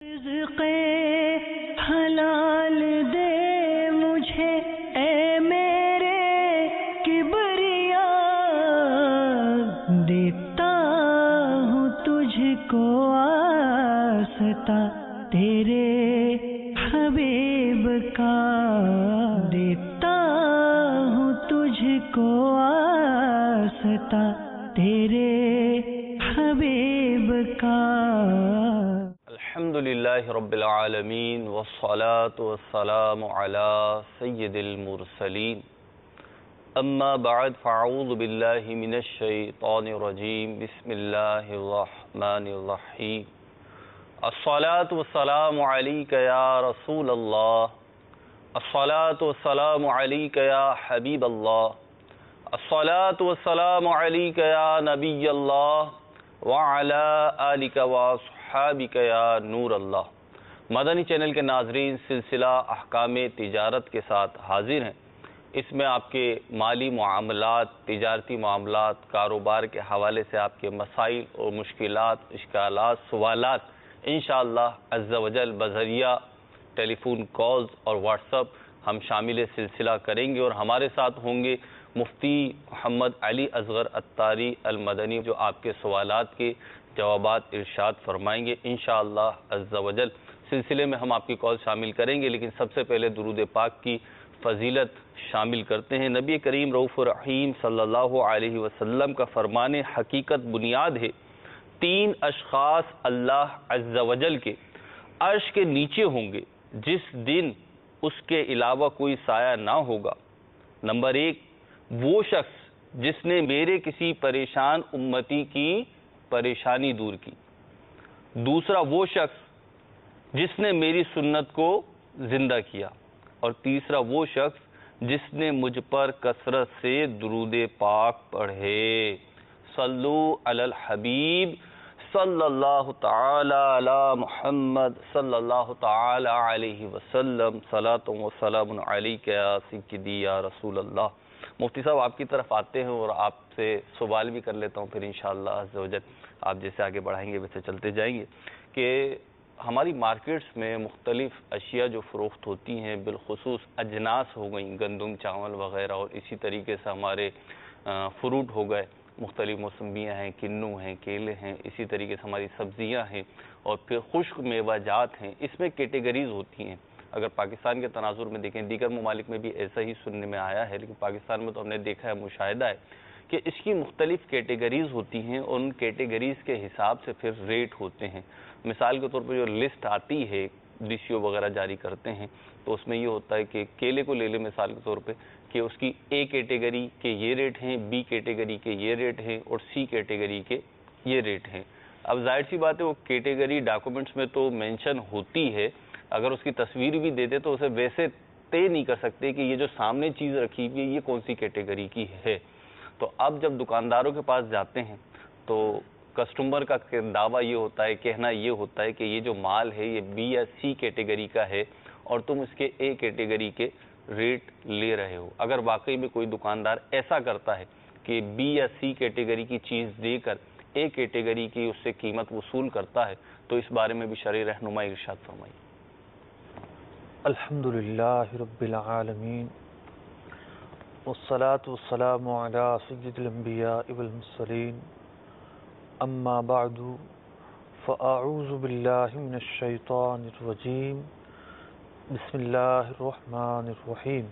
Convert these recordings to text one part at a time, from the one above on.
رزق حلال دے مجھے اے میرے کبریا، دیتا ہوں تجھ کو آستا تیرے حبیب کا، دیتا ہوں تجھ کو آستا تیرے حبیب کا۔ الحمدللہ رب العالمین والصلاة والسلام علی سید المرسلین، اما بعد فاعوذ باللہ من الشیطان الرجیم، بسم اللہ الرحمن الرحیم۔ الصلاة والسلام علیک یا رسول اللہ، الصلاة والسلام علیک یا حبیب اللہ، الصلاة والسلام علیک یا نبی اللہ وعلی آلک واصحابک یا نور اللہ۔ مدنی چینل کے ناظرین، سلسلہ احکام تجارت کے ساتھ حاضر ہیں۔ اس میں آپ کے مالی معاملات، تجارتی معاملات، کاروبار کے حوالے سے آپ کے مسائل اور مشکلات، اشکالات، سوالات انشاءاللہ عز و جل بذریعہ ٹیلی فون کالز اور واٹس اپ ہم شامل سلسلہ کریں گے، اور ہمارے ساتھ ہوں گے مفتی محمد علی اصغر عطاری المدنی، جو آپ کے سوالات کے جوابات ارشاد فرمائیں گے انشاءاللہ عز و جل۔ سلسلے میں ہم آپ کی کال شامل کریں گے، لیکن سب سے پہلے درود پاک کی فضیلت شامل کرتے ہیں۔ نبی کریم رؤوف الرحیم صلی اللہ علیہ وسلم کا فرمان حقیقت بنیاد ہے، تین اشخاص اللہ عز و جل کے عرش کے نیچے ہوں گے جس دن اس کے علاوہ کوئی سایہ نہ ہوگا۔ نمبر ایک، وہ شخص جس نے میرے کسی پریشان امتی کی پریشانی دور کی۔ دوسرا، وہ شخص جس نے میری سنت کو زندہ کیا۔ اور تیسرا، وہ شخص جس نے مجھ پر کثرت سے درود پاک پڑھے۔ صلو علی الحبیب صلی اللہ تعالی علی محمد صلی اللہ تعالی علیہ وسلم، صلاۃ و سلام علیک یا سیدی یا رسول اللہ۔ مفتی صاحب آپ کی طرف آتے ہیں اور آپ سے سوال بھی کر لیتا ہوں، پھر انشاءاللہ عز و جل آپ جیسے آگے بڑھائیں گے ویسے چلتے جائیں گے، کہ ہماری مارکیٹس میں مختلف اشیاء جو فروخت ہوتی ہیں، بالخصوص اجناس ہو گئیں، گندم، چاول وغیرہ، اور اسی طریقے سے ہمارے فروٹ ہو گئے، مختلف موسمیاں ہیں، کنو ہیں، کیلے ہیں، اسی طریقے سے ہماری سبزیاں ہیں، اور پھر خشک میوہ جات ہیں۔ اس میں کیٹیگریز ہوتی ہیں۔ اگر پاکستان کے تناظر میں دیکھیں، دیگر ممالک میں بھی ایسا ہی سننے میں آیا ہے، لیکن پاکستان میں تو ہم نے دیکھا ہے، مشاہدہ ہے کہ اس کی مختلف کیٹیگریز ہوتی ہیں، اور ان کیٹیگریز کے حساب سے پھر ریٹ ہوتے ہیں۔ مثال کے طور پر جو لسٹ آتی ہے، ڈی سی او وغیرہ جاری کرتے ہیں، تو اس میں یہ ہوتا ہے کہ کیلے کو لے لیں مثال کے طور پہ، کہ اس کی اے کیٹیگری کے یہ ریٹ ہیں، بی کیٹیگری کے یہ ریٹ ہیں، اور سی کیٹیگری کے یہ ریٹ ہیں۔ اب ظاہر سی بات ہے، وہ کیٹیگری ڈاکومنٹس میں تو مینشن ہوتی ہے، اگر اس کی تصویر بھی دے دے تو اسے ویسے طے نہیں کر سکتے کہ یہ جو سامنے چیز رکھی ہوئی ہے یہ کون سی کیٹیگری کی ہے۔ تو اب جب دکانداروں کے پاس جاتے ہیں تو کسٹمر کا دعویٰ یہ ہوتا ہے، کہنا یہ ہوتا ہے کہ یہ جو مال ہے یہ بی یا سی کیٹیگری کا ہے، اور تم اس کے اے کیٹیگری کے ریٹ لے رہے ہو۔ اگر واقعی میں کوئی دکاندار ایسا کرتا ہے کہ بی یا سی کیٹیگری کی چیز دے کر اے کیٹیگری کی اس سے قیمت وصول کرتا ہے، تو اس بارے میں بھی شرعی رہنمائی ارشاد فرمائی۔ الحمدللہ رب العالمین، والصلاة والسلام علی سید الانبیاء والمرسلین، اما بعد فاعوذ باللہ من الشیطان الرجیم، بسم اللہ الرحمن الرحیم۔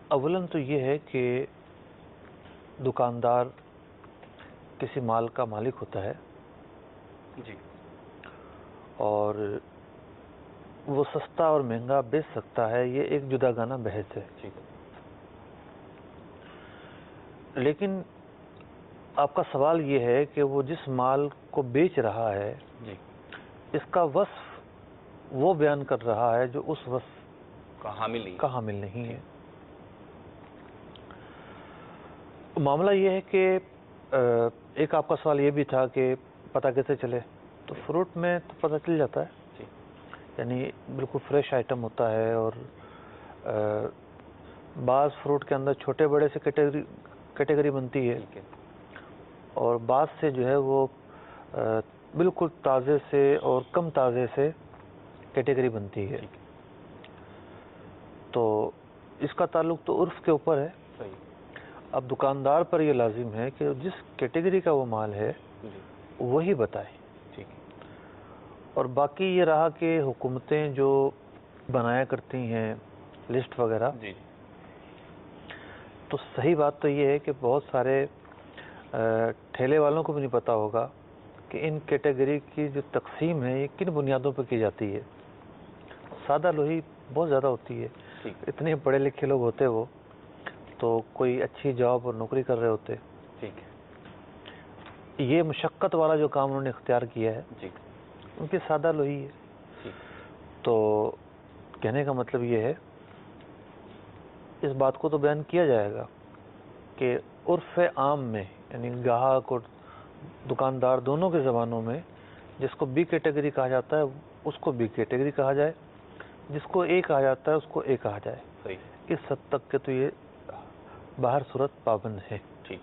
اولاً تو یہ ہے کہ دکاندار کسی مال کا مالک ہوتا ہے، جی، اور وہ سستا اور مہنگا بیچ سکتا ہے، یہ ایک جداگانہ بحث ہے۔ لیکن آپ کا سوال یہ ہے کہ وہ جس مال کو بیچ رہا ہے جی، اس کا وصف وہ بیان کر رہا ہے جو اس وصف کا حامل نہیں ہے۔ معاملہ یہ ہے کہ ایک آپ کا سوال یہ بھی تھا کہ پتہ کیسے چلے، تو فروٹ میں تو پتہ چل جاتا ہے، یعنی بالکل فریش آئٹم ہوتا ہے، اور بعض فروٹ کے اندر چھوٹے بڑے سے کیٹیگری بنتی ہے، اور بعض سے جو ہے وہ بالکل تازے سے اور کم تازے سے کیٹیگری بنتی ہے. تو اس کا تعلق تو عرف کے اوپر ہے. اب دکاندار پر یہ لازم ہے کہ جس کیٹیگری کا وہ مال ہے وہی بتائے. اور باقی یہ رہا کہ حکومتیں جو بنایا کرتی ہیں لسٹ وغیرہ، تو صحیح بات تو یہ ہے کہ بہت سارے ٹھیلے والوں کو بھی نہیں پتا ہوگا کہ ان کیٹیگری کی جو تقسیم ہے یہ کن بنیادوں پر کی جاتی ہے. سادہ لوہی بہت زیادہ ہوتی ہے. اتنے پڑھے لکھے لوگ ہوتے وہ تو کوئی اچھی جاب اور نوکری کر رہے ہوتے. یہ مشقت والا جو کام انہوں نے اختیار کیا ہے ان کی سادہ لوہی ہے. تو کہنے کا مطلب یہ ہے، اس بات کو تو بیان کیا جائے گا کہ عرف عام میں، یعنی گاہک اور دکاندار دونوں کے زبانوں میں، جس کو بی کیٹیگری کہا جاتا ہے اس کو بی کیٹیگری کہا جائے، جس کو اے کہا جاتا ہے اس کو اے کہا جائے. اس حد تک کہ تو یہ باہر صورت پابند ہے. ٹھیک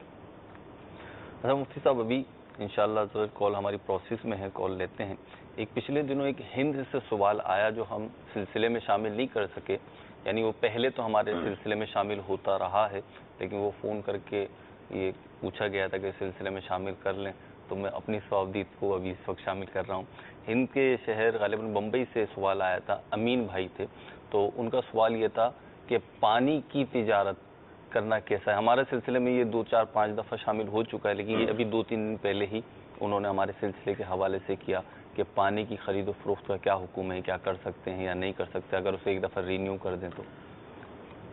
ہے مفتی صاحب، ابھی انشاءاللہ جو کال ہماری پروسیس میں ہے، کال لیتے ہیں. ایک پچھلے دنوں ایک ہند سے سوال آیا جو ہم سلسلے میں شامل نہیں کر سکے، یعنی وہ پہلے تو ہمارے سلسلے میں شامل ہوتا رہا ہے، لیکن وہ فون کر کے یہ پوچھا گیا تھا کہ سلسلے میں شامل کر لیں، تو میں اپنی صوابدید کو ابھی اس وقت شامل کر رہا ہوں. ہند کے شہر غالباً بمبئی سے سوال آیا تھا، امین بھائی تھے. تو ان کا سوال یہ تھا کہ پانی کی تجارت کرنا کیسا ہے. ہمارے سلسلے میں یہ 2 4 5 دفعہ شامل ہو چکا ہے، لیکن یہ ابھی 2 3 دن پہلے ہی انہوں نے ہمارے سلسلے کے حوالے سے کیا کہ پانی کی خرید و فروخت کا کیا حکم ہے، کیا کر سکتے ہیں یا نہیں کر سکتے اگر اسے ایک دفعہ رینیو کر دیں تو.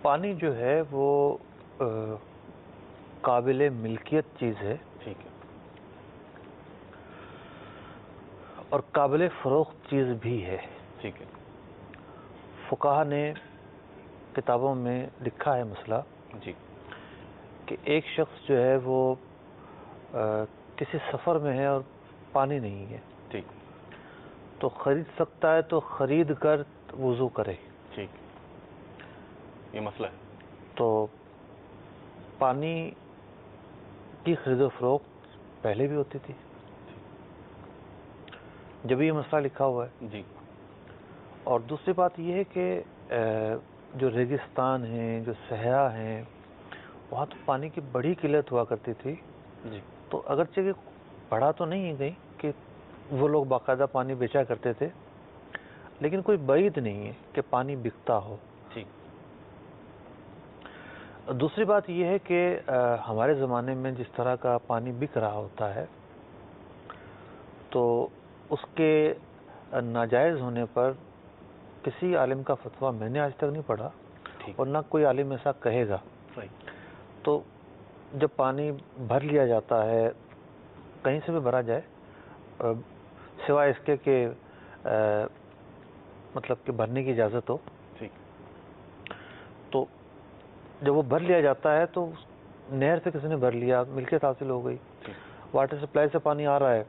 پانی جو ہے وہ قابل ملکیت چیز ہے. ٹھیک ہے. اور قابل فروخت چیز بھی ہے. ٹھیک ہے. فقہا نے کتابوں میں لکھا ہے مسئلہ جی کہ ایک شخص جو ہے وہ کسی سفر میں ہے اور پانی نہیں ہے، ٹھیک، تو خرید سکتا ہے تو خرید کر وضو کرے. ٹھیک، یہ مسئلہ ہے. تو پانی کی خرید و فروخت پہلے بھی ہوتی تھی جب یہ مسئلہ لکھا ہوا ہے. جی. اور دوسری بات یہ ہے کہ جو ریگستان ہیں، جو صحرا ہیں، وہاں تو پانی کی بڑی قلت ہوا کرتی تھی. جی. تو اگرچہ کہ پڑھا تو نہیں ہے کہیں کہ وہ لوگ باقاعدہ پانی بیچا کرتے تھے، لیکن کوئی بعید نہیں ہے کہ پانی بکتا ہو. ٹھیک. دوسری بات یہ ہے کہ ہمارے زمانے میں جس طرح کا پانی بک رہا ہوتا ہے تو اس کے ناجائز ہونے پر کسی عالم کا فتویٰ میں نے آج تک نہیں پڑھا اور نہ کوئی عالم ایسا کہے گا. تو جب پانی بھر لیا جاتا ہے، کہیں سے بھی بھرا جائے سوائے اس کے کہ مطلب کہ بھرنے کی اجازت ہو، تو جب وہ بھر لیا جاتا ہے تو نہر سے کسی نے بھر لیا، ملکیت حاصل ہو گئی. واٹر سپلائی سے پانی آ رہا ہے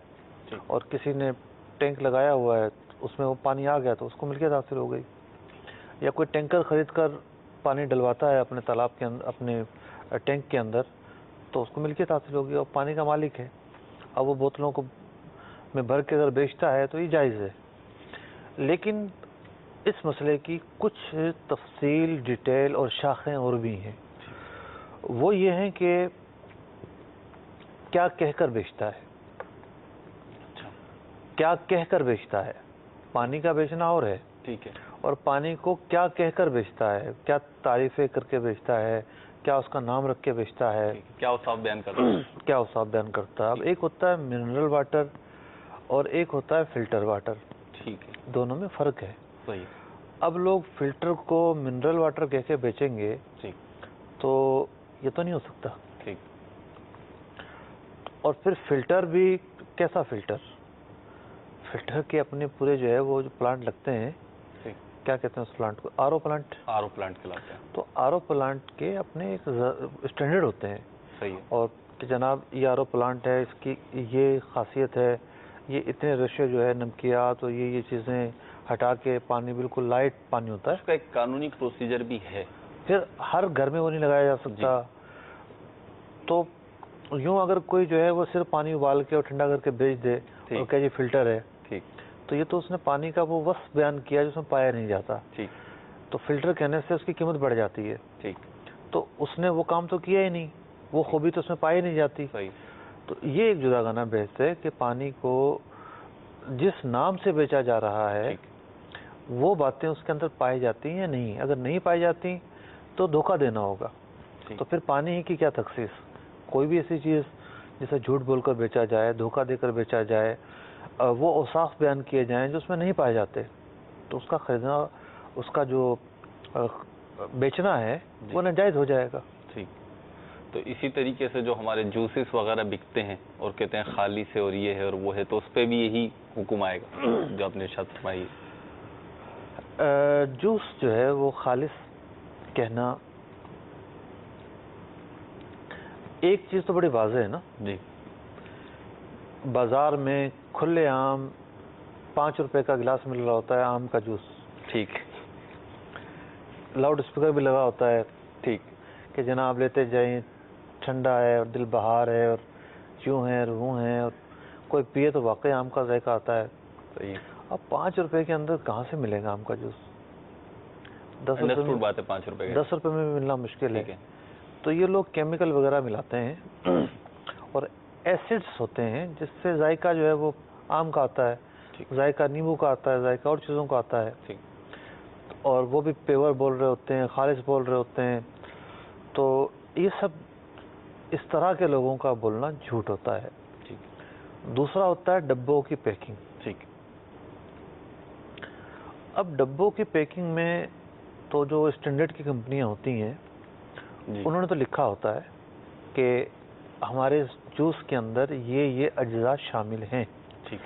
اور کسی نے ٹینک لگایا ہوا ہے، اس میں وہ پانی آ گیا تو اس کو ملکیت حاصل ہو گئی. یا کوئی ٹینکر خرید کر پانی ڈلواتا ہے اپنے تالاب کے اندر، اپنے ٹینک کے اندر، تو اس کو ملکیت حاصل ہوگی اور پانی کا مالک ہے. اب وہ بوتلوں کو میں بھر کے اگر بیچتا ہے تو یہ جائز ہے. لیکن اس مسئلے کی کچھ تفصیل، ڈیٹیل اور شاخیں اور بھی ہیں. وہ یہ ہیں کہ کیا کہہ کر بیچتا ہے، کیا کہہ کر بیچتا ہے. پانی کا بیچنا اور ہے، ٹھیک ہے، اور پانی کو کیا کہہ کر بیچتا ہے، کیا تعریفیں کر کے بیچتا ہے، کیا اس کا نام رکھ کے بیچتا ہے، کیا اوصاف بیان کرتا ہے. کیا اوصاف بیان کرتا ہے. اب ایک ہوتا ہے منرل واٹر اور ایک ہوتا ہے فلٹر واٹر. ٹھیک ہے، دونوں میں فرق ہے. صحیح. اب لوگ فلٹر کو منرل واٹر کہہ کے بیچیں گے تو یہ تو نہیں ہو سکتا. ٹھیک. اور پھر فلٹر بھی کیسا فلٹر کے اپنے پورے جو ہے وہ جو پلانٹ لگتے ہیں، کیا کہتے ہیں اس پلانٹ کو، R O plant. R O plant کہلاتے ہیں. تو آر او پلانٹ کے اپنے ایک اسٹینڈرڈ ہوتے ہیں. صحیح ہے. اور کہ جناب یہ آر او پلانٹ ہے، اس کی یہ خاصیت ہے، یہ اتنے ریشو جو ہے نمکیات اور یہ چیزیں ہٹا کے پانی بالکل لائٹ پانی ہوتا ہے. اس کا ایک قانونی پروسیجر بھی ہے. پھر ہر گھر میں وہ نہیں لگایا جا سکتا. تو یوں اگر کوئی جو ہے وہ صرف پانی ابال کے اور ٹھنڈا کر کے بیچ دے اور کہا یہ فلٹر ہے. ٹھیک. تو یہ تو اس نے پانی کا وہ وصف بیان کیا جس میں پایا نہیں جاتا. ٹھیک. تو فلٹر کہنے سے اس کی قیمت بڑھ جاتی ہے. ٹھیک. تو اس نے وہ کام تو کیا ہی نہیں, وہ خوبی تو اس میں پائی نہیں جاتی. صحیح. تو یہ ایک جداگانہ بحث ہے کہ پانی کو جس نام سے بیچا جا رہا ہے وہ باتیں اس کے اندر پائی جاتی ہیں یا نہیں. اگر نہیں پائی جاتی تو دھوکہ دینا ہوگا. تو پھر پانی ہی کی کیا تخصیص. کوئی بھی ایسی چیز جسے جھوٹ بول کر بیچا جائے, دھوکہ دے کر بیچا جائے, وہ اوصاف بیان کیے جائیں جو اس میں نہیں پائے جاتے, تو اس کا خریدنا, اس کا جو بیچنا ہے وہ ناجائز ہو جائے گا. ٹھیک. تو اسی طریقے سے جو ہمارے جوسز وغیرہ بکتے ہیں اور کہتے ہیں خالی سے اور یہ ہے اور وہ ہے, تو اس پہ بھی یہی حکم آئے گا جو آپ نے ارشاد فرمائی. جوس جو ہے وہ خالص کہنا, ایک چیز تو بڑی واضح ہے نا جی. بازار میں کھلے عام 5 روپے کا گلاس مل رہا ہوتا ہے آم کا جوس. ٹھیک. لاؤڈ اسپیکر بھی لگا ہوتا ہے. ٹھیک. کہ جناب لیتے جائیں, ٹھنڈا ہے اور دل بہار ہے اور یوں ہے اور وہ ہیں, اور کوئی پیے تو واقعی آم کا ذائقہ آتا ہے. صحیح. اب 5 روپے کے اندر کہاں سے ملے گا آم کا جوس؟ 10 روپے بات ہے 5 روپے 10 روپے میں بھی ملنا مشکل ہے. ٹھیک ہے. تو یہ لوگ کیمیکل وغیرہ ملاتے ہیں اور ایسڈس ہوتے ہیں جس سے ذائقہ جو ہے وہ آم کا آتا ہے, ذائقہ نیمبو کا آتا ہے, ذائقہ اور چیزوں کا آتا ہے. ٹھیک. اور وہ بھی پیور بول رہے ہوتے ہیں, خالص بول رہے ہوتے ہیں. تو یہ سب اس طرح کے لوگوں کا بولنا جھوٹ ہوتا ہے. ٹھیک. دوسرا ہوتا ہے ڈبوں کی پیکنگ. ٹھیک. اب ڈبوں کی پیکنگ میں تو جو اسٹینڈرڈ کی کمپنیاں ہوتی ہیں انہوں نے تو لکھا ہوتا ہے کہ ہمارے جوس کے اندر یہ اجزاء شامل ہیں. ٹھیک.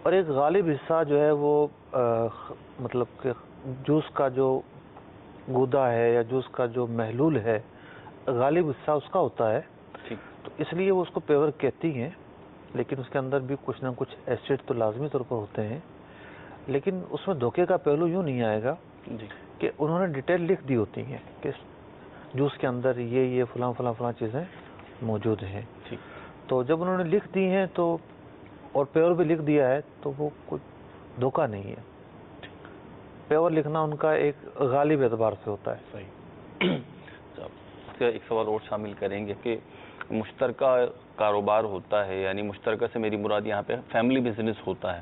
اور ایک غالب حصہ جو ہے وہ مطلب کہ جوس کا جو گودا ہے یا جوس کا جو محلول ہے غالب حصہ اس کا ہوتا ہے. ٹھیک. تو اس لیے وہ اس کو پیور کہتی ہیں, لیکن اس کے اندر بھی کچھ نہ کچھ ایسڈ تو لازمی طور پر ہوتے ہیں. لیکن اس میں دھوکے کا پہلو یوں نہیں آئے گا کہ انہوں نے ڈیٹیل لکھ دی ہوتی ہیں کہ جوس کے اندر یہ فلاں فلاں فلاں چیزیں موجود ہیں. تو جب انہوں نے لکھ دی ہیں تو اور پیور بھی لکھ دیا ہے تو وہ کچھ دھوکہ نہیں ہے. پیور لکھنا ان کا ایک غالب اعتبار سے ہوتا ہے. صحیح. ایک سوال اور شامل کریں گے کہ مشترکہ کاروبار ہوتا ہے, یعنی مشترکہ سے میری مراد یہاں پہ فیملی بزنس ہوتا ہے.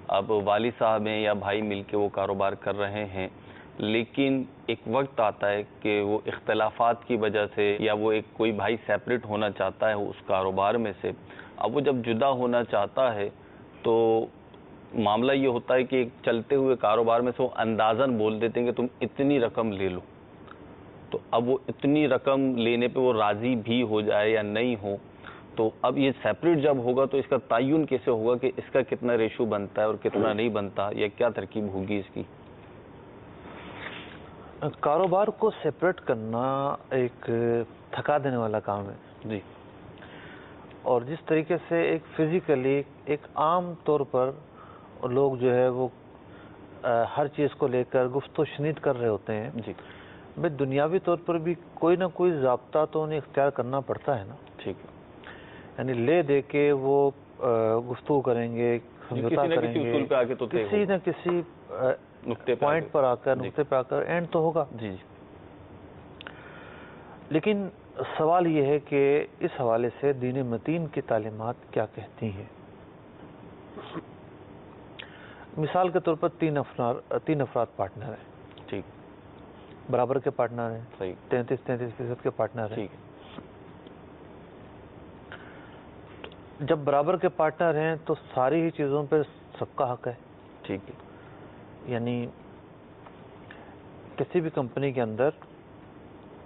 اب والد صاحب ہیں یا بھائی مل کے وہ کاروبار کر رہے ہیں, لیکن ایک وقت آتا ہے کہ وہ اختلافات کی وجہ سے یا وہ ایک کوئی بھائی سیپریٹ ہونا چاہتا ہے اس کاروبار میں سے. اب وہ جب جدا ہونا چاہتا ہے تو معاملہ یہ ہوتا ہے کہ ایک چلتے ہوئے کاروبار میں سے وہ اندازاً بول دیتے ہیں کہ تم اتنی رقم لے لو. تو اب وہ اتنی رقم لینے پہ وہ راضی بھی ہو جائے یا نہیں ہو, تو اب یہ سیپریٹ جب ہوگا تو اس کا تعین کیسے ہوگا کہ اس کا کتنا ریشو بنتا ہے اور کتنا نہیں بنتا, یا کیا ترکیب ہوگی اس کی؟ کاروبار کو سیپریٹ کرنا ایک تھکا دینے والا کام ہے. جی. اور جس طریقے سے ایک فزیکلی ایک عام طور پر لوگ جو ہے وہ ہر چیز کو لے کر گفت و شنید کر رہے ہوتے ہیں, جی, بھئی دنیاوی طور پر بھی کوئی نہ کوئی ضابطہ تو انہیں اختیار کرنا پڑتا ہے نا. ٹھیک ہے. یعنی لے دے کے وہ گفتگو کریں گے, سمجھوتا کریں گے, کسی نہ کسی پوائنٹ پر آ کر, نقطے پہ آ کر اینڈ تو ہوگا. جی. لیکن سوال یہ ہے کہ اس حوالے سے دین متین کی تعلیمات کیا کہتی ہیں. مثال کے طور پر 3 افراد پارٹنر ہیں. ٹھیک. برابر کے پارٹنر ہیں. صحیح. 33% کے پارٹنر ہیں. ٹھیک. جب برابر کے پارٹنر ہیں تو ساری ہی چیزوں پہ سب کا حق ہے. ٹھیک ہے. یعنی کسی بھی کمپنی کے اندر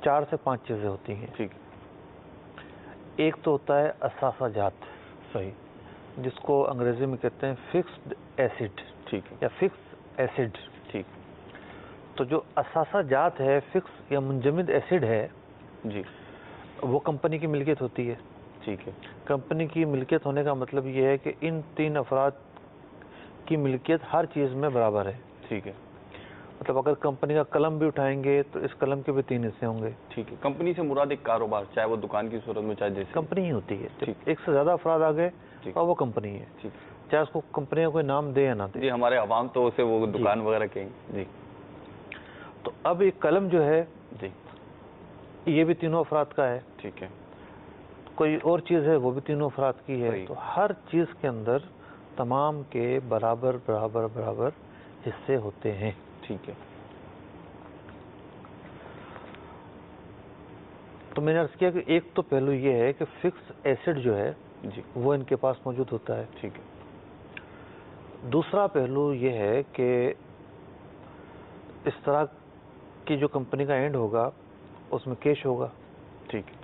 4 سے 5 چیزیں ہوتی ہیں. ٹھیک. ایک تو ہوتا ہے اثاثہ جات. صحیح. جس کو انگریزی میں کہتے ہیں فکسڈ ایسڈ. ٹھیک ہے. یا فکس ایسڈ. ٹھیک. تو جو اثاثہ جات ہے, فکس یا منجمد ایسڈ ہے, جی, وہ کمپنی کی ملکیت ہوتی ہے. ٹھیک ہے. کمپنی کی ملکیت ہونے کا مطلب یہ ہے کہ ان 3 افراد کی ملکیت ہر چیز میں برابر ہے. ٹھیک ہے. مطلب اگر کمپنی کا قلم بھی اٹھائیں گے تو اس قلم کے بھی 3 حصے ہوں گے. ٹھیک ہے. کمپنی سے مراد ایک کاروبار, چاہے وہ دکان کی صورت میں چاہے جیسے کمپنی ہی ہوتی ہے. ایک سے زیادہ افراد آ گئے اور وہ کمپنی ہے. ٹھیک. چاہے اس کو کمپنی کا کوئی نام دے یا نہ دے. جی ہمارے عوام تو اسے وہ دکان وغیرہ کہیں گے. جی تو اب ایک قلم جو ہے جی یہ بھی تینوں افراد کا ہے. ٹھیک ہے. کوئی اور چیز ہے وہ بھی تینوں افراد کی ہے. صحیح. تو ہر چیز کے اندر تمام کے برابر برابر برابر حصے ہوتے ہیں. ٹھیک ہے. تو میں نے عرض کیا کہ ایک تو پہلو یہ ہے کہ فکس ایسڈ جو ہے جی وہ ان کے پاس موجود ہوتا ہے. ٹھیک ہے. دوسرا پہلو یہ ہے کہ اس طرح کی جو کمپنی کا اینڈ ہوگا اس میں کیش ہوگا. ٹھیک ہے.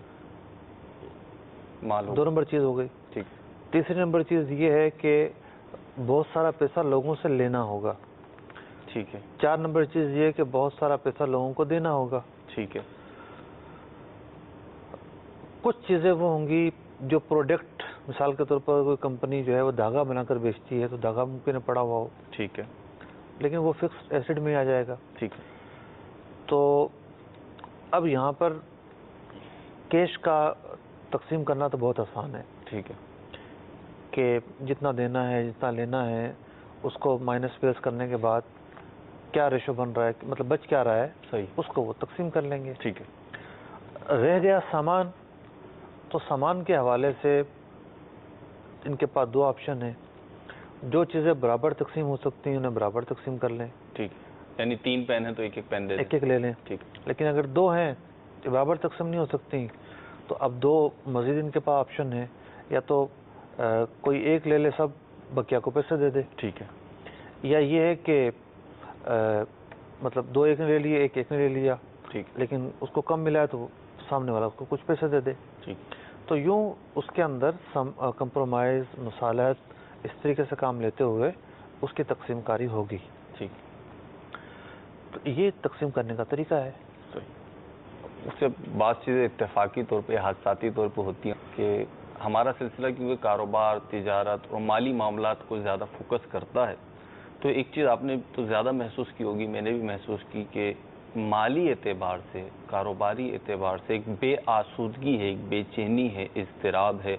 مال 2 نمبر چیز ہو گئی. ٹھیک. تیسری نمبر چیز یہ ہے کہ بہت سارا پیسہ لوگوں سے لینا ہوگا. ٹھیک ہے. 4 نمبر چیز یہ ہے کہ بہت سارا پیسہ لوگوں کو دینا ہوگا. ٹھیک ہے. کچھ چیزیں وہ ہوں گی جو پروڈکٹ، مثال کے طور پر کوئی کمپنی جو ہے وہ دھاگا بنا کر بیچتی ہے تو دھاگا ممکن ہے پڑا ہوا ہو. ٹھیک ہے. لیکن وہ فکس ایسڈ میں آ جائے گا. ٹھیک ہے. تو اب یہاں پر کیش کا تقسیم کرنا تو بہت آسان ہے. ٹھیک ہے. کہ جتنا دینا ہے جتنا لینا ہے اس کو مائنس پلس کرنے کے بعد کیا ریشو بن رہا ہے، مطلب بچ کیا رہا ہے، صحیح. اس کو وہ تقسیم کر لیں گے. ٹھیک ہے. رہ گیا سامان، تو سامان کے حوالے سے ان کے پاس 2 آپشن ہیں. جو چیزیں برابر تقسیم ہو سکتی ہیں انہیں برابر تقسیم کر لیں. ٹھیک. یعنی 3 پین ہیں تو ایک پین دے دیں. ایک لے لیں. ٹھیک. لیکن اگر 2 ہیں جو برابر تقسیم نہیں ہو سکتی تو اب 2 مزید ان کے پاس آپشن ہے، یا تو کوئی ایک لے لے سب، بقیہ کو پیسے دے دے. ٹھیک ہے. یا یہ ہے کہ مطلب 2 ایک نے لے لیے، ایک نے لے لیا، ٹھیک. لیکن اس کو کم ملا ہے تو سامنے والا اس کو کچھ پیسے دے دے. ٹھیک. تو یوں اس کے اندر کمپرومائز، مصالحت، اس طریقے سے کام لیتے ہوئے اس کی تقسیم کاری ہوگی. ٹھیک. تو یہ تقسیم کرنے کا طریقہ ہے. اس سے بعض چیزیں اتفاقی طور پہ، حادثاتی طور پہ ہوتی ہیں کہ ہمارا سلسلہ کیونکہ کاروبار، تجارت اور مالی معاملات کو زیادہ فوکس کرتا ہے، تو ایک چیز آپ نے تو زیادہ محسوس کی ہوگی، میں نے بھی محسوس کی، کہ مالی اعتبار سے، کاروباری اعتبار سے ایک بے آسودگی ہے، ایک بے چینی ہے، اضطراب ہے،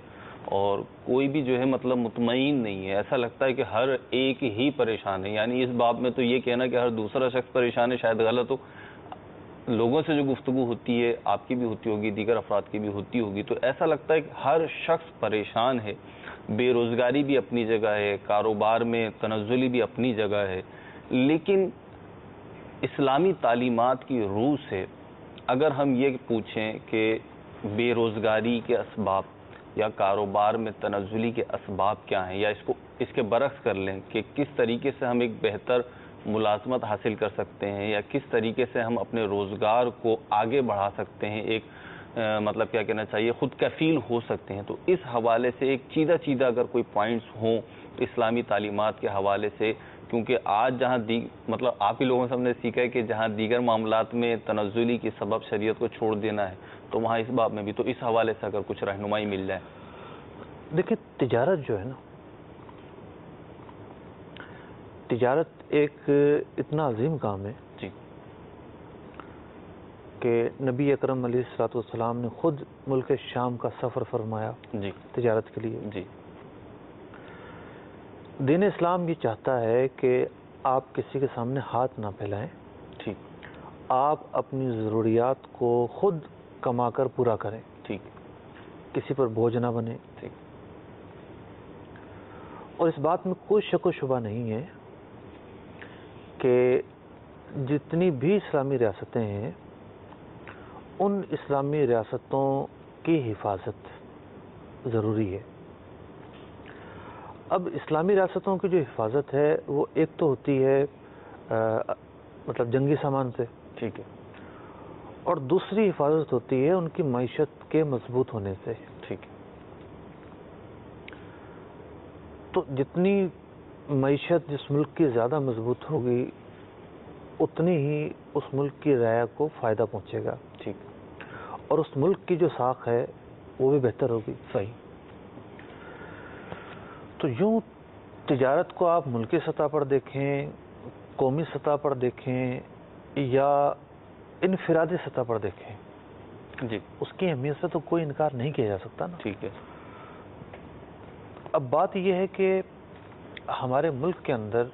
اور کوئی بھی جو ہے مطلب مطمئن نہیں ہے. ایسا لگتا ہے کہ ہر ایک ہی پریشان ہے. یعنی اس باب میں تو یہ کہنا کہ ہر دوسرا شخص پریشان ہے شاید غلط ہو. لوگوں سے جو گفتگو ہوتی ہے، آپ کی بھی ہوتی ہوگی، دیگر افراد کی بھی ہوتی ہوگی، تو ایسا لگتا ہے کہ ہر شخص پریشان ہے. بے روزگاری بھی اپنی جگہ ہے، کاروبار میں تنزلی بھی اپنی جگہ ہے، لیکن اسلامی تعلیمات کی روح سے اگر ہم یہ پوچھیں کہ بے روزگاری کے اسباب یا کاروبار میں تنزلی کے اسباب کیا ہیں، یا اس کے برعکس کر لیں کہ کس طریقے سے ہم ایک بہتر ملازمت حاصل کر سکتے ہیں، یا کس طریقے سے ہم اپنے روزگار کو آگے بڑھا سکتے ہیں، ایک مطلب کیا کہنا چاہیے، خود کفیل ہو سکتے ہیں، تو اس حوالے سے ایک چیدہ اگر کوئی پوائنٹس ہوں اسلامی تعلیمات کے حوالے سے، کیونکہ آج جہاں مطلب آپ ہی لوگوں سے ہم نے سیکھا ہے کہ جہاں دیگر معاملات میں تنزلی کی سبب شریعت کو چھوڑ دینا ہے، تو وہاں اس باب میں بھی، تو اس حوالے سے اگر کچھ رہنمائی مل جائے. دیکھیں، تجارت جو ہے نا، تجارت ایک اتنا عظیم کام ہے جی کہ نبی اکرم علیہ الصلوۃ والسلام نے خود ملک شام کا سفر فرمایا جی تجارت کے لیے. جی. دین اسلام یہ چاہتا ہے کہ آپ کسی کے سامنے ہاتھ نہ پھیلائیں. ٹھیک. آپ اپنی ضروریات کو خود کما کر پورا کریں. ٹھیک. کسی پر بوجھ نہ بنے. ٹھیک. اور اس بات میں کوئی شک و شبہ نہیں ہے کہ جتنی بھی اسلامی ریاستیں ہیں ان اسلامی ریاستوں کی حفاظت ضروری ہے. اب اسلامی ریاستوں کی جو حفاظت ہے وہ ایک تو ہوتی ہے مطلب جنگی سامان سے. ٹھیک ہے. اور دوسری حفاظت ہوتی ہے ان کی معیشت کے مضبوط ہونے سے. ٹھیک ہے. تو جتنی معیشت جس ملک کی زیادہ مضبوط ہوگی اتنی ہی اس ملک کی رعایا کو فائدہ پہنچے گا. ٹھیک. اور اس ملک کی جو ساکھ ہے وہ بھی بہتر ہوگی. صحیح. تو یوں تجارت کو آپ ملکی سطح پر دیکھیں، قومی سطح پر دیکھیں یا انفرادی سطح پر دیکھیں، جی اس کی اہمیت سے تو کوئی انکار نہیں کیا جا سکتا نا. ٹھیک ہے. اب بات یہ ہے کہ ہمارے ملک کے اندر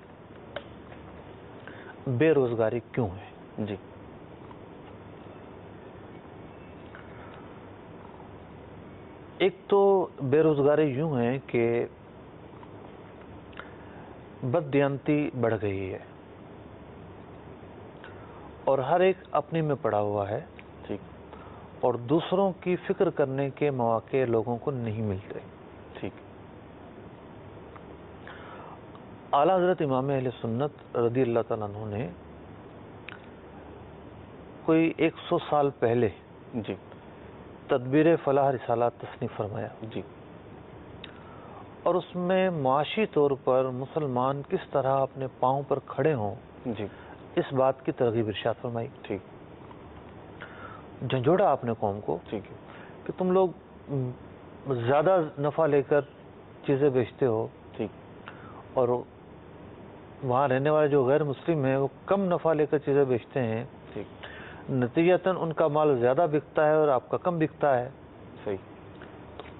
بے روزگاری کیوں ہے؟ جی ایک تو بے روزگاری یوں ہے کہ بددیانتی بڑھ گئی ہے اور ہر ایک اپنے میں پڑا ہوا ہے، ٹھیک اور دوسروں کی فکر کرنے کے مواقع لوگوں کو نہیں ملتے۔ ٹھیک اعلیٰ حضرت امام اہل سنت رضی اللہ تعالیٰ عنہ نے کوئی 100 سال پہلے جی تدبیر فلاح رسالہ تصنیف فرمایا، جی اور اس میں معاشی طور پر مسلمان کس طرح اپنے پاؤں پر کھڑے ہوں جی اس بات کی ترغیب ارشاد فرمائی۔ ٹھیک جھنجھوڑا آپ نے قوم کو ٹھیک ہے کہ تم لوگ زیادہ نفع لے کر چیزیں بیچتے ہو، ٹھیک اور وہاں رہنے والے جو غیر مسلم ہیں وہ کم نفع لے کر چیزیں بیچتے ہیں، ٹھیک نتیجتاً ان کا مال زیادہ بکتا ہے اور آپ کا کم بکتا ہے۔ صحیح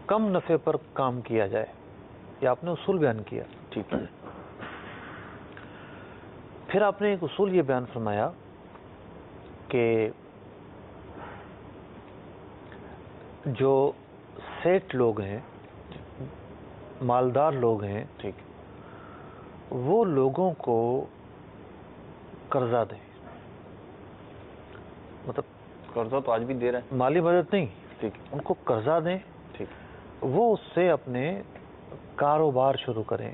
کم نفع پر کام کیا جائے، یہ آپ نے اصول بیان کیا۔ ٹھیک ہے پھر آپ نے ایک اصول یہ بیان فرمایا کہ جو سیٹ لوگ ہیں، مالدار لوگ ہیں، ٹھیک وہ لوگوں کو قرضہ دیں، مطلب قرضہ تو آج بھی دے رہے ہیں۔ مالی مدد نہیں، ٹھیک ان کو قرضہ دیں، ٹھیک وہ اس سے اپنے کاروبار شروع کریں،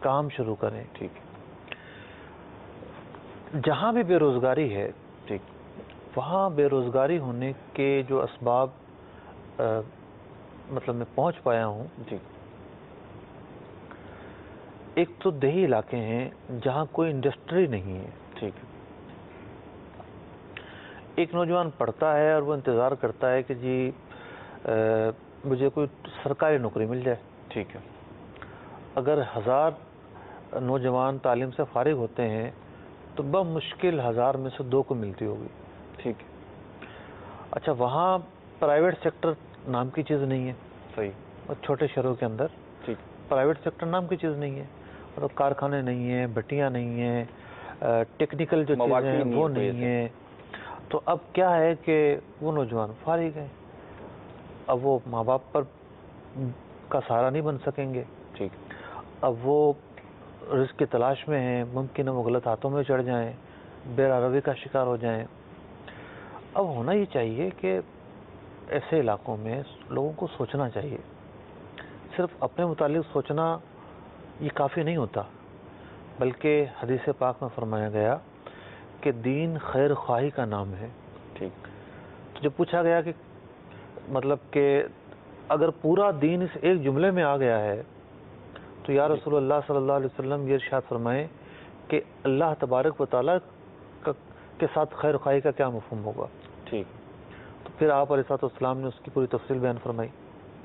کام شروع کریں۔ ٹھیک جہاں بھی بے روزگاری ہے ٹھیک وہاں بے روزگاری ہونے کے جو اسباب مطلب میں پہنچ پایا ہوں، جی ایک تو دیہی علاقے ہیں جہاں کوئی انڈسٹری نہیں ہے۔ ٹھیک ایک نوجوان پڑھتا ہے اور وہ انتظار کرتا ہے کہ جی مجھے کوئی سرکاری نوکری مل جائے۔ ٹھیک ہے اگر 1000 نوجوان تعلیم سے فارغ ہوتے ہیں تو بمشکل 1000 میں سے 2 کو ملتی ہوگی۔ ٹھیک اچھا، وہاں پرائیویٹ سیکٹر نام کی چیز نہیں ہے، صحیح اور چھوٹے شہروں کے اندر ٹھیک پرائیویٹ سیکٹر نام کی چیز نہیں ہے، اور کارخانے نہیں ہیں، بھٹیاں نہیں ہیں، ٹیکنیکل جو مواقع چیزیں ہیں نہیں وہ ہے نہیں ہیں۔ تو اب کیا ہے کہ وہ نوجوان فارغ ہیں، اب وہ ماں باپ پر کا سہارا نہیں بن سکیں گے، ٹھیک اب وہ رزق کی تلاش میں ہیں، ممکن ہے وہ غلط ہاتھوں میں چڑھ جائیں، بے روی کا شکار ہو جائیں۔ اب ہونا یہ چاہیے کہ ایسے علاقوں میں لوگوں کو سوچنا چاہیے، صرف اپنے متعلق سوچنا یہ کافی نہیں ہوتا، بلکہ حدیث پاک میں فرمایا گیا کہ دین خیر خواہی کا نام ہے۔ ٹھیک تو جب پوچھا گیا کہ مطلب کہ اگر پورا دین اس ایک جملے میں آ گیا ہے تو یا رسول اللہ صلی اللہ علیہ وسلم یہ ارشاد فرمائیں کہ اللہ تبارک و تعالیٰ کے ساتھ خیر خواہی کا کیا مفہوم ہوگا۔ ٹھیک تو پھر آپ علیہ السلام نے اس کی پوری تفصیل بیان فرمائی۔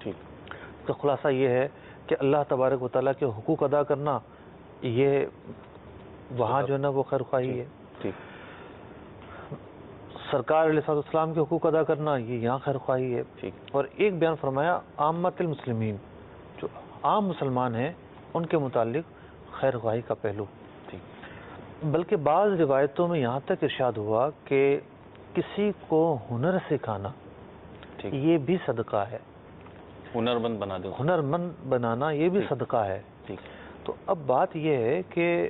ٹھیک تو خلاصہ یہ ہے کہ اللہ تبارک و تعالیٰ کے حقوق ادا کرنا، یہ وہاں جو ہے نا وہ خیر خواہی ہے۔ ٹھیک سرکار علیہ السلام کے حقوق ادا کرنا، یہ یہاں خیر خواہی ہے۔ ٹھیک اور ایک بیان فرمایا عامت المسلمین، جو عام مسلمان ہیں ان کے متعلق خیر خواہی کا پہلو۔ ٹھیک بلکہ بعض روایتوں میں یہاں تک ارشاد ہوا کہ کسی کو ہنر سکھانا ٹھیک یہ بھی صدقہ ہے، ہنرمند بنا دو۔ ہنرمند بنانا یہ بھی ٹھیک صدقہ ہے۔ ٹھیک تو اب بات یہ ہے کہ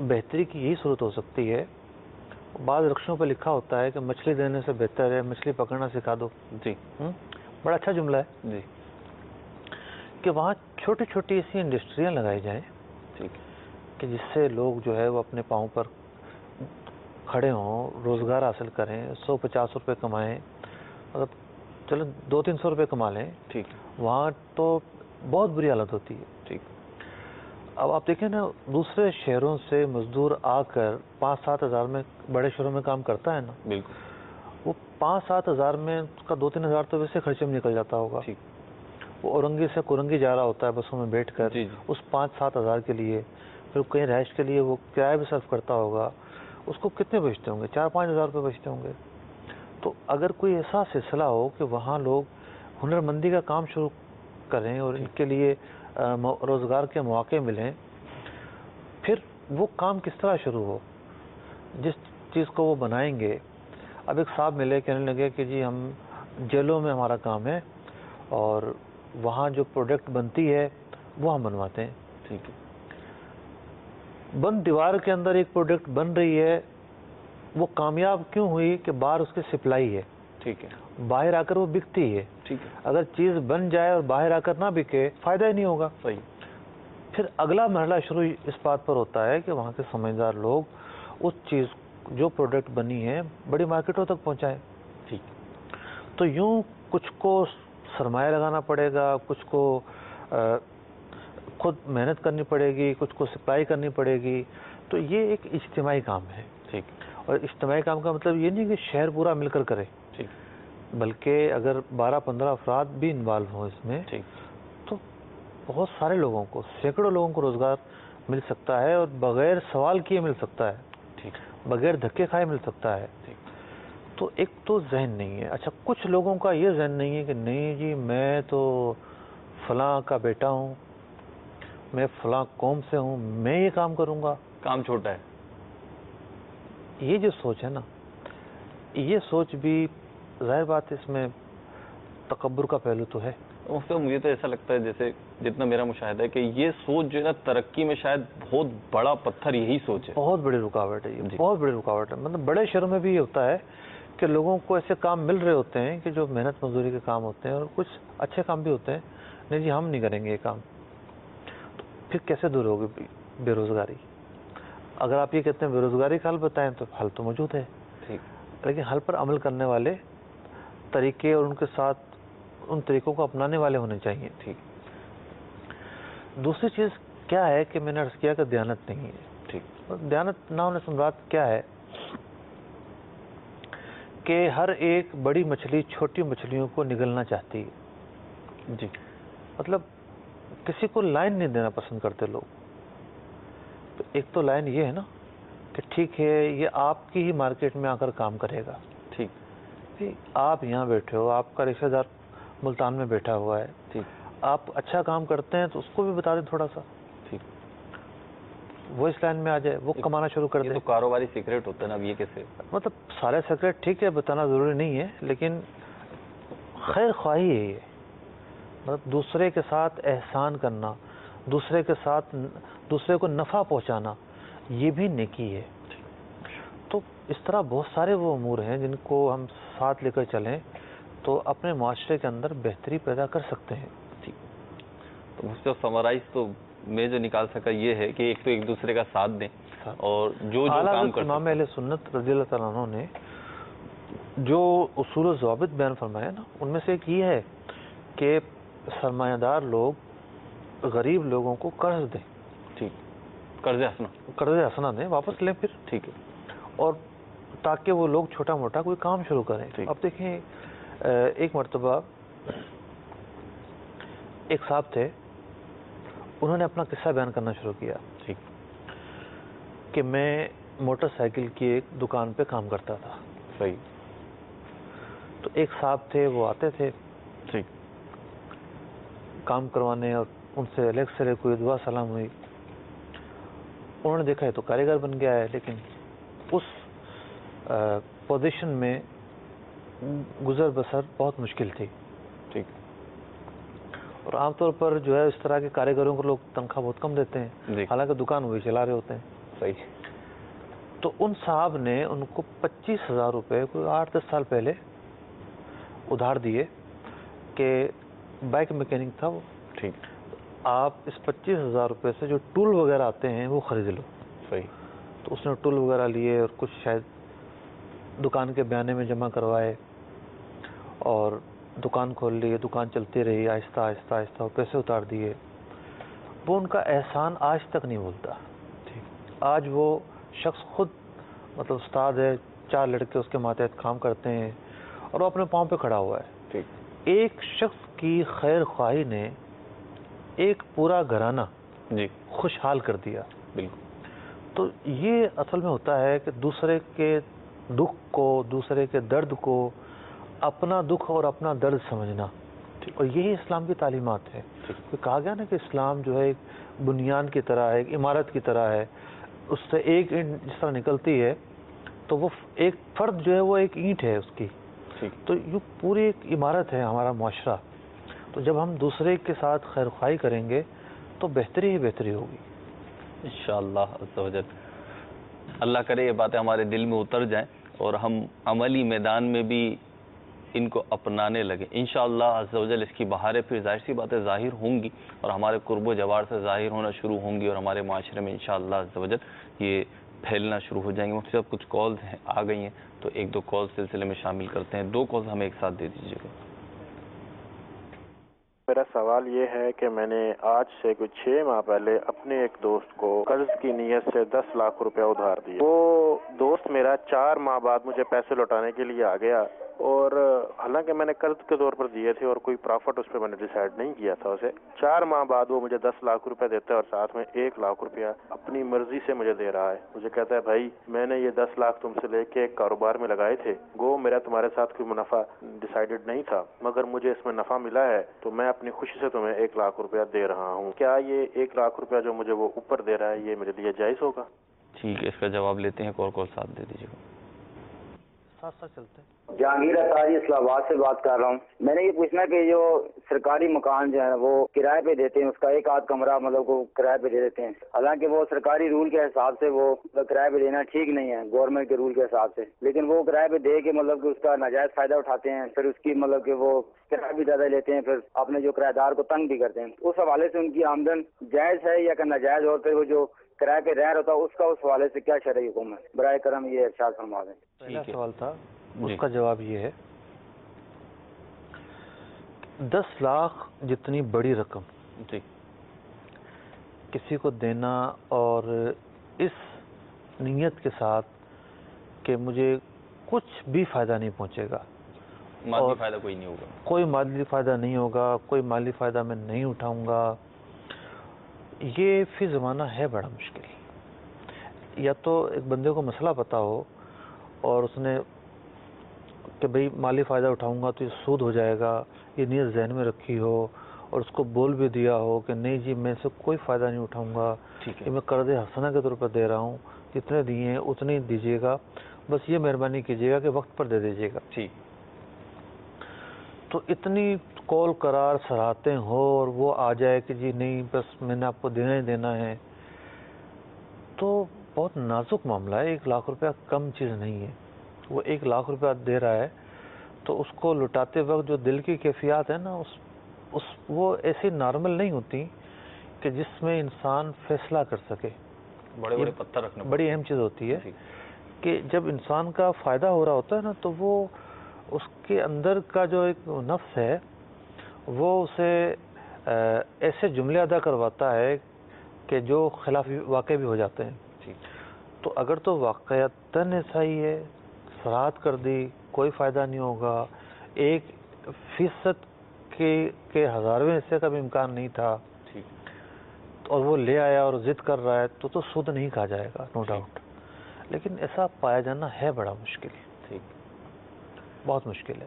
بہتری کی یہی صورت ہو سکتی ہے، بعض رقشوں پہ لکھا ہوتا ہے کہ مچھلی دینے سے بہتر ہے مچھلی پکڑنا سکھا دو۔ جی بڑا اچھا جملہ ہے جی کہ وہاں چھوٹی چھوٹی ایسی انڈسٹریاں لگائی جائیں ٹھیک کہ جس سے لوگ جو ہے وہ اپنے پاؤں پر کھڑے ہوں، روزگار حاصل کریں، 150 روپے کمائیں، مطلب چلو 200-300 روپے کما لیں۔ ٹھیک وہاں تو بہت بری حالت ہوتی ہے۔ ٹھیک اب آپ دیکھیں نا، دوسرے شہروں سے مزدور آ کر 5-7 ہزار میں بڑے شہروں میں کام کرتا ہے نا، بالکل وہ 5-7 ہزار میں اس کا 2-3 ہزار تو ویسے خرچے میں نکل جاتا ہوگا۔ ٹھیک وہ اورنگی سے کورنگی جا رہا ہوتا ہے بسوں میں بیٹھ کر، جی جی اس 5-7 ہزار کے لیے، پھر کہیں رہائش کے لیے وہ کرایہ بھی صرف کرتا ہوگا، اس کو کتنے بچتے ہوں گے؟ 4-5 ہزار روپے بچتے ہوں گے۔ تو اگر کوئی ایسا سلسلہ ہو کہ وہاں لوگ ہنرمندی کا کام شروع کریں اور ان کے لیے روزگار کے مواقع ملیں، پھر وہ کام کس طرح شروع ہو، جس چیز کو وہ بنائیں گے. اب ایک صاحب ملے، کہنے لگے کہ جی ہم جیلوں میں ہمارا کام ہے اور وہاں جو پروڈکٹ بنتی ہے وہ ہم بنواتے ہیں. ٹھیک ہے. بند دیوار کے اندر ایک پروڈکٹ بن رہی ہے، وہ کامیاب کیوں ہوئی کہ باہر اس کی سپلائی ہے. ٹھیک ہے. باہر آ کر وہ بکتی ہے. ٹھیک ہے. اگر چیز بن جائے اور باہر آ کر نہ بکے، فائدہ ہی نہیں ہوگا. صحیح. پھر اگلا مرحلہ شروع اس بات پر ہوتا ہے کہ وہاں کے سمجھدار لوگ اس چیز جو پروڈکٹ بنی ہے بڑی مارکیٹوں تک پہنچائیں. ٹھیک. تو یوں کچھ کو سرمایہ لگانا پڑے گا، کچھ کو خود محنت کرنی پڑے گی، کچھ کو سپلائی کرنی پڑے گی. تو یہ ایک اجتماعی کام ہے. ٹھیک. اور اجتماعی کام کا مطلب یہ نہیں کہ شہر پورا مل کر کرے، ٹھیک، بلکہ اگر 12-15 افراد بھی انوالو ہوں اس میں، ٹھیک، تو بہت سارے لوگوں کو، سینکڑوں لوگوں کو روزگار مل سکتا ہے اور بغیر سوال کیے مل سکتا ہے. ٹھیک، بغیر دھکے کھائے مل سکتا ہے. ٹھیک. تو ایک تو ذہن نہیں ہے. اچھا، کچھ لوگوں کا یہ ذہن نہیں ہے کہ نہیں جی میں تو فلاں کا بیٹا ہوں، میں فلاں قوم سے ہوں، میں یہ کام کروں گا. کام چھوٹا ہے. یہ جو سوچ ہے نا، یہ سوچ بھی ظاہر بات ہے اس میں تکبر کا پہلو تو ہے. اس کا مجھے تو ایسا لگتا ہے جیسے جتنا میرا مشاہدہ ہے کہ یہ سوچ جو ہے نا ترقی میں شاید بہت بڑا پتھر یہی سوچ ہے. بہت بڑی رکاوٹ ہے یہ، جی. بہت بڑی رکاوٹ ہے. مطلب بڑے شہروں میں بھی یہ ہوتا ہے کہ لوگوں کو ایسے کام مل رہے ہوتے ہیں کہ جو محنت مزدوری کے کام ہوتے ہیں، اور کچھ اچھے کام بھی ہوتے ہیں. نہیں جی ہم نہیں کریں گے یہ کام. تو پھر کیسے دور ہوگی بے روزگاری؟ اگر آپ یہ کہتے ہیں بے روزگاری کا حل بتائیں تو حل تو موجود ہے. ٹھیک. لیکن حل پر عمل کرنے والے طریقے اور ان کے ساتھ ان طریقوں کو اپنانے والے ہونے چاہیے. ٹھیک. دوسری چیز کیا ہے کہ میں نے عرض کیا کہ دیانت نہیں ہے. ٹھیک. دیانت نہ ہونے سے مراد کیا ہے کہ ہر ایک بڑی مچھلی چھوٹی مچھلیوں کو نگلنا چاہتی ہے. جی. مطلب کسی کو لائن نہیں دینا پسند کرتے لوگ. تو ایک تو لائن یہ ہے نا کہ ٹھیک ہے یہ آپ کی ہی مارکیٹ میں آ کر کام کرے گا. ٹھیک. آپ یہاں بیٹھے ہو، آپ کا رشتہ دار ملتان میں بیٹھا ہوا ہے، ٹھیک. آپ اچھا کام کرتے ہیں تو اس کو بھی بتا دیں تھوڑا سا. ٹھیک. وہ اس لائن میں آ جائے، وہ کمانا شروع کر یہ دے. تو کاروباری سیکریٹ ہوتا ہے نا. اب یہ کیسے؟ مطلب سارے سیکریٹ ٹھیک ہے بتانا ضروری نہیں ہے، لیکن خیر خواہی ہے یہ. مطلب دوسرے کے ساتھ احسان کرنا، دوسرے کے ساتھ دوسرے کو نفع پہنچانا، یہ بھی نیکی ہے. تو اس طرح بہت سارے وہ امور ہیں جن کو ہم ساتھ لے کر چلیں تو اپنے معاشرے کے اندر بہتری پیدا کر سکتے ہیں. ٹھیک. تو مجھ سے سمرائز تو میں جو نکال سکا یہ ہے کہ ایک تو ایک دوسرے کا ساتھ دیں اور جو کام کر امام اہل سنت رضی اللہ تعالیٰ عنہ نے جو اصول و ضوابط بیان فرمائے نا، ان میں سے ایک یہ ہے کہ سرمایہ دار لوگ غریب لوگوں کو قرض دیں. ٹھیک. قرض حسنہ. قرض حسنہ دیں، واپس لیں پھر. ٹھیک ہے. اور تاکہ وہ لوگ چھوٹا موٹا کوئی کام شروع کریں. اب دیکھیں ایک مرتبہ ایک صاحب تھے، انہوں نے اپنا قصہ بیان کرنا شروع کیا. ٹھیک. کہ میں موٹر سائیکل کی ایک دکان پہ کام کرتا تھا. صحیح. تو ایک صاحب تھے، وہ آتے تھے ٹھیک. کام کروانے اور ان سے الگ سے کوئی دعا سلام ہوئی. انہوں نے دیکھا ہے تو کاریگر بن گیا ہے، لیکن اس پوزیشن میں گزر بسر بہت مشکل تھی. ٹھیک. اور عام طور پر جو ہے اس طرح کے کاریگروں کو لوگ تنخواہ بہت کم دیتے ہیں، حالانکہ دکان وہی چلا رہے ہوتے ہیں. صحیح. تو ان صاحب نے ان کو 25,000 روپے کوئی 8-10 سال پہلے ادھار دیے کہ بائک میکینک تھا وہ. ٹھیک. آپ اس 25,000 روپے سے جو ٹول وغیرہ آتے ہیں وہ خرید لو. صحیح. تو اس نے ٹول وغیرہ لیے اور کچھ شاید دکان کے بیانے میں جمع کروائے اور دکان کھول لی. دکان چلتی رہی، آہستہ آہستہ آہستہ وہ پیسے اتار دیے. وہ ان کا احسان آج تک نہیں بھولتا. آج وہ شخص خود مطلب استاد ہے، 4 لڑکے اس کے ماتحت کام کرتے ہیں اور وہ اپنے پاؤں پہ کھڑا ہوا ہے. ٹھیک. ایک شخص کی خیر خواہی نے ایک پورا گھرانہ جی خوشحال کر دیا. بالکل. تو یہ اصل میں ہوتا ہے کہ دوسرے کے دکھ کو، دوسرے کے درد کو اپنا دکھ اور اپنا درد سمجھنا، اور یہی اسلام کی تعلیمات ہے. تو کہا گیا نا کہ اسلام جو ہے ایک بنیاد کی طرح ہے، ایک عمارت کی طرح ہے، اس سے ایک اینٹ جس طرح نکلتی ہے تو وہ ایک فرد جو ہے وہ ایک اینٹ ہے اس کی، تو یہ پوری ایک عمارت ہے ہمارا معاشرہ. تو جب ہم دوسرے کے ساتھ خیر خواہی کریں گے تو بہتری ہی بہتری ہوگی انشاءاللہ عز و جل. اللہ کرے یہ باتیں ہمارے دل میں اتر جائیں اور ہم عملی میدان میں بھی ان کو اپنانے لگیں. انشاءاللہ عز و جل اس کی بہاریں پھر ظاہر سی باتیں ظاہر ہوں گی اور ہمارے قرب و جوار سے ظاہر ہونا شروع ہوں گی اور ہمارے معاشرے میں انشاءاللہ عز و جل یہ پھیلنا شروع ہو جائیں گے. مفتی صاحب کچھ کالز آ گئی ہیں تو ایک دو کال سلسلے میں شامل کرتے ہیں. 2 کالز ہمیں ایک ساتھ دے دیجیے گا. میرا سوال یہ ہے کہ میں نے آج سے کچھ 6 ماہ پہلے اپنے ایک دوست کو قرض کی نیت سے 10 لاکھ روپے ادھار دیے. وہ دوست میرا 4 ماہ بعد مجھے پیسے لوٹانے کے لیے آ گیا اور حالانکہ میں نے قرض کے طور پر دیے تھے اور کوئی پرافٹ اس پہ میں نے ڈیسائیڈ نہیں کیا تھا اسے. 4 ماہ بعد وہ مجھے 10 لاکھ روپے دیتا ہے اور ساتھ میں 1 لاکھ روپیہ اپنی مرضی سے مجھے دے رہا ہے. مجھے کہتا ہے بھائی میں نے یہ 10 لاکھ تم سے لے کے ایک کاروبار میں لگائے تھے، گو میرا تمہارے ساتھ کوئی منافع ڈیسائیڈڈ نہیں تھا مگر مجھے اس میں نفع ملا ہے تو میں اپنی خوشی سے تمہیں 1 لاکھ روپیہ دے رہا ہوں. کیا یہ 1 لاکھ روپیہ جو مجھے وہ اوپر دے رہا ہے یہ میرے لیے جائز ہوگا؟ ٹھیک ہے، اس کا جواب لیتے ہیں. کال ساتھ دے دیجیے گا. ساتھ ساتھ چلتے ہیں. جہانگیر اطاری اسلام آباد سے بات کر رہا ہوں. میں نے یہ پوچھنا کہ جو سرکاری مکان جو ہے وہ کرائے پہ دیتے ہیں، اس کا ایک آدھ کمرہ مطلب کو کرائے پہ دے دیتے ہیں، حالانکہ وہ سرکاری رول کے حساب سے وہ کرائے پہ دینا ٹھیک نہیں ہے گورنمنٹ کے رول کے حساب سے، لیکن وہ کرائے پہ دے کے مطلب کہ اس کا ناجائز فائدہ اٹھاتے ہیں، پھر اس کی مطلب کہ وہ کرایہ بھی زیادہ لیتے ہیں، پھر اپنے جو کرایہ دار کو تنگ بھی کرتے ہیں. اس حوالے سے ان کی آمدن جائز ہے یا کہ ناجائز، اور پھر وہ جو کرایہ پہ رہ ہوتا ہے اس کا اس حوالے سے کیا شرعی حکم ہے؟ برائے کرم یہ ارشاد فرما دیں. پہلا سوال تھا، اس کا جواب یہ ہے 10 لاکھ جتنی بڑی رقم کسی کو دینا اور اس نیت کے ساتھ کہ مجھے کچھ بھی فائدہ نہیں پہنچے گا، مادی فائدہ کوئی نہیں ہوگا، کوئی مالی فائدہ نہیں ہوگا، کوئی مالی فائدہ میں نہیں اٹھاؤں گا، یہ فی زمانہ ہے بڑا مشکل. یا تو ایک بندے کو مسئلہ پتہ ہو اور اس نے کہ بھئی مالی فائدہ اٹھاؤں گا تو یہ سود ہو جائے گا، یہ نیت ذہن میں رکھی ہو اور اس کو بول بھی دیا ہو کہ نہیں جی میں سے کوئی فائدہ نہیں اٹھاؤں گا، یہ میں قرض حسنہ کے طور پر دے رہا ہوں، جتنے دیے ہیں اتنے دیجیے گا، بس یہ مہربانی کیجیے گا کہ وقت پر دے دیجیے گا. تو اتنی کال قرار سراہتے ہو اور وہ آ جائے کہ جی نہیں بس میں نے آپ کو دینا ہی دینا ہے، تو بہت نازک معاملہ ہے. 1 لاکھ روپیہ کم چیز نہیں ہے. وہ 1 لاکھ روپیہ دے رہا ہے تو اس کو لٹاتے وقت جو دل کی کیفیات ہے نا وہ ایسی نارمل نہیں ہوتی کہ جس میں انسان فیصلہ کر سکے. بڑے بڑے پتھر رکھنا بڑی اہم چیز ہوتی ہے کہ جب انسان کا فائدہ ہو رہا ہوتا ہے نا تو وہ اس کے اندر کا جو ایک نفس ہے وہ اسے ایسے جملے ادا کرواتا ہے کہ جو خلاف واقع بھی ہو جاتے ہیں. تو اگر تو واقعتاً ایسا ہی ہے، سراحت کر دی، کوئی فائدہ نہیں ہوگا، 1% کے ہزارویں حصے کا بھی امکان نہیں تھا اور وہ لے آیا اور ضد کر رہا ہے تو سود نہیں کہا جائے گا، نو ڈاؤٹ. لیکن ایسا پایا جانا ہے بڑا مشکل، بہت مشکل ہے.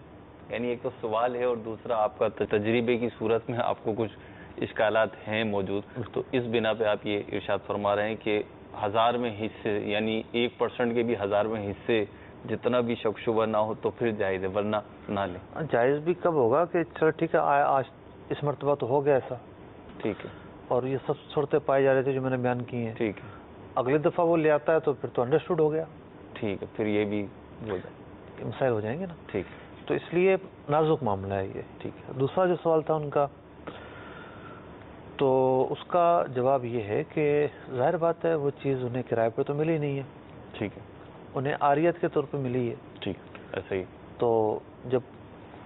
یعنی ایک تو سوال ہے اور دوسرا آپ کا تجربے کی صورت میں آپ کو کچھ اشکالات ہیں موجود، تو اس بنا پہ آپ یہ ارشاد فرما رہے ہیں کہ 1000 میں حصے یعنی 1% کے بھی 1000 میں حصے جتنا بھی شک شبہ نہ ہو تو پھر جائز ہے، ورنہ نہ لیں. جائز بھی کب ہوگا کہ چلو ٹھیک ہے آج اس مرتبہ تو ہو گیا ایسا، ٹھیک ہے، اور یہ سب صورتیں پائی جا رہی تھی جو میں نے بیان کی ہیں، ٹھیک ہے، اگلی دفعہ وہ لے آتا ہے تو پھر تو انڈرسٹوڈ ہو گیا، ٹھیک ہے، پھر یہ بھی ہو جائے، مسائل ہو جائیں گے نا. ٹھیک. تو اس لیے نازک معاملہ ہے یہ. ٹھیک ہے. دوسرا جو سوال تھا ان کا، تو اس کا جواب یہ ہے کہ ظاہر بات ہے وہ چیز انہیں کرائے پہ تو ملی نہیں ہے، ٹھیک ہے، انہیں عاریت کے طور پہ ملی ہے. ٹھیک، ایسا ہی. تو جب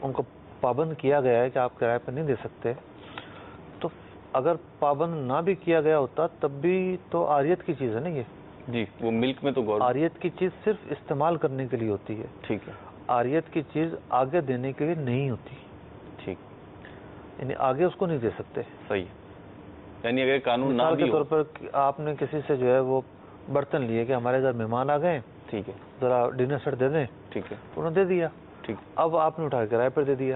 ان کو پابند کیا گیا ہے کہ آپ کرائے پہ نہیں دے سکتے، تو اگر پابند نہ بھی کیا گیا ہوتا تب بھی تو عاریت کی چیز ہے نا یہ. جی، وہ ملک میں تو عاریت کی چیز صرف استعمال کرنے کے لیے ہوتی ہے. ٹھیک ہے. عاریت کی چیز آگے دینے کے لیے نہیں ہوتی. ٹھیک، یعنی آگے اس کو نہیں دے سکتے. صحیح. یعنی اگر قانون نہ مثال بھی کے طور پر آپ نے کسی سے جو ہے وہ برتن لیے کہ ہمارے گھر مہمان آ گئے، ٹھیک ہے، ذرا ڈنر سیٹ دے دیں، ٹھیک ہے، انہوں نے دے دیا، ٹھیک. اب آپ نے اٹھا کے کرائے پر دے دیا،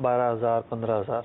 12,000 15,000,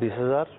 20,000,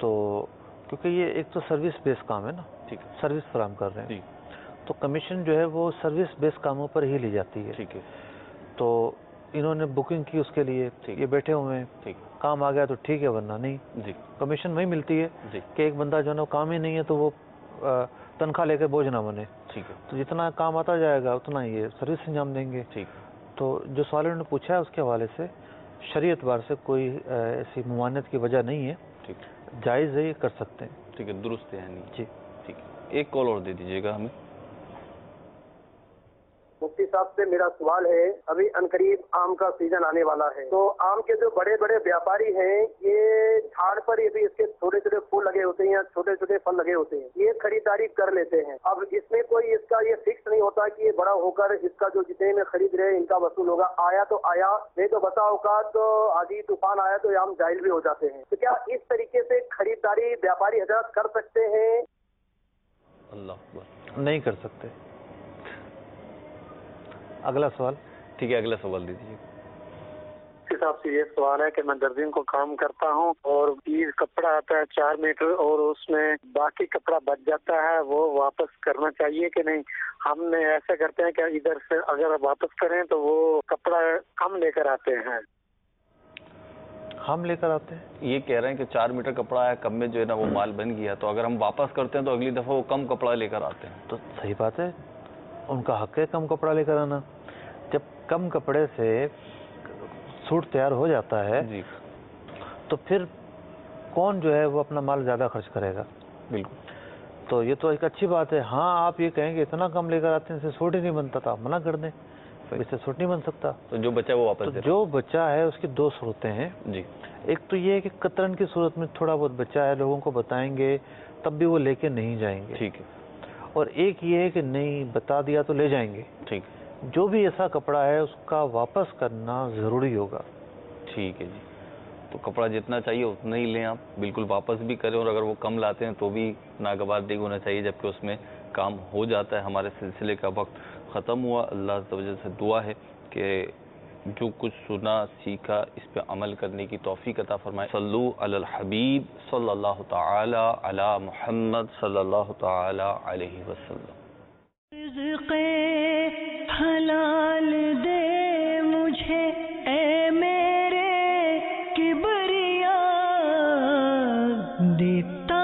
تو کیونکہ یہ ایک تو سروس بیس کام ہے نا, ٹھیک ہے سروس فراہم کر رہے ہیں, جی تو کمیشن جو ہے وہ سروس بیس کاموں پر ہی لی جاتی ہے. ٹھیک ہے تو انہوں نے بکنگ کی اس کے لیے, یہ بیٹھے ہوئے ہیں, ٹھیک کام آ گیا تو ٹھیک ہے, ورنہ نہیں. جی کمیشن وہی ملتی ہے جی کہ ایک بندہ جو ہے نا کام ہی نہیں ہے تو وہ تنخواہ لے کے بوجھ نہ بنے. ٹھیک ہے تو جتنا کام آتا جائے گا اتنا یہ سروس انجام دیں گے. ٹھیک تو جو سوال انہوں نے پوچھا ہے اس کے حوالے سے شرعی اعتبار سے کوئی ایسی ممانعت کی وجہ نہیں ہے, ٹھیک جائز ہے, یہ کر سکتے ہیں. ٹھیک ہے, درست ہے نہیں جی ٹھیک ہے. ایک کال اور دے دیجیے گا ہمیں. مفتی صاحب سے میرا سوال ہے, ابھی عنقریب آم کا سیزن آنے والا ہے, تو آم کے جو بڑے بڑے ویاپاری ہیں یہ جھاڑ پر یہ بھی اس کے چھوٹے چھوٹے پھول لگے ہوتے ہیں یا چھوٹے چھوٹے پھل لگے ہوتے ہیں, یہ خریداری کر لیتے ہیں. اب اس میں کوئی اس کا یہ فکس نہیں ہوتا کہ یہ بڑا ہو کر اس کا جو جتنے میں خرید رہے ان کا وصول ہوگا. آیا تو آیا, نہیں تو بتا اوقات تو آدھی طوفان آیا تو یہ آم جائل بھی ہو جاتے ہیں. تو کیا اس طریقے سے خریداری ویاپاری حضرات کر سکتے ہیں؟ اللہ اکبر. نہیں کر سکتے. اگلا سوال. ٹھیک ہے, اگلا سوال دے دیجیے. صاحب سے یہ سوال ہے کہ میں درزین کو کام کرتا ہوں اور یہ کپڑا آتا ہے 4 میٹر اور اس میں باقی کپڑا بچ جاتا ہے, وہ واپس کرنا چاہیے کہ نہیں؟ ہم نے ایسا کرتے ہیں کہ ادھر سے اگر واپس کریں تو وہ کپڑا کم لے کر آتے ہیں. ہم لے کر آتے ہیں. یہ کہہ رہے ہیں کہ 4 میٹر کپڑا ہے, کم میں جو ہے نا وہ مال بن گیا, تو اگر ہم واپس کرتے ہیں تو اگلی دفعہ وہ کم کپڑا لے کر آتے ہیں. تو صحیح بات ہے, ان کا حق ہے کم کپڑا لے کر آنا. جب کم کپڑے سے سوٹ تیار ہو جاتا ہے جی تو پھر کون جو ہے وہ اپنا مال زیادہ خرچ کرے گا؟ بالکل. تو یہ تو ایک اچھی بات ہے. ہاں آپ یہ کہیں کہ اتنا کم لے کر آتے ہیں, اس سے سوٹ ہی نہیں بنتا, تو آپ منع کر دیں, اس سے سوٹ نہیں بن سکتا. تو جو بچہ وہ واپس تو دے جو بچہ ہے اس کی 2 صورتیں ہیں. جی ایک تو یہ ہے کہ قطرن کی صورت میں تھوڑا بہت بچہ ہے, لوگوں کو بتائیں گے تب بھی وہ لے کے نہیں جائیں گے. ٹھیک ہے. اور ایک یہ ہے کہ نہیں بتا دیا تو لے جائیں گے. ٹھیک جو بھی ایسا کپڑا ہے اس کا واپس کرنا ضروری ہوگا. ٹھیک ہے جی. تو کپڑا جتنا چاہیے اتنا ہی لیں آپ, بالکل واپس بھی کریں, اور اگر وہ کم لاتے ہیں تو بھی ناگوار دیگ ہونا چاہیے, جبکہ اس میں کام ہو جاتا ہے. ہمارے سلسلے کا وقت ختم ہوا. اللہ عز و جل سے دعا ہے کہ جو کچھ سنا سیکھا اس پہ عمل کرنے کی توفیق عطا فرمائے. صلو علی الحبیب صلی اللہ تعالی علی محمد صلی اللہ تعالی علیہ وسلم. رزق حلال دے مجھے اے میرے کبریا, دیتا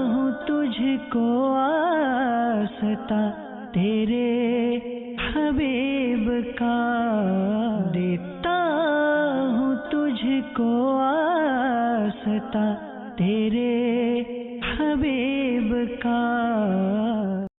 ہوں تجھ کو آستا تیرے حبیب کا, دیتا ہوں تجھ کو آستا تیرے حبیب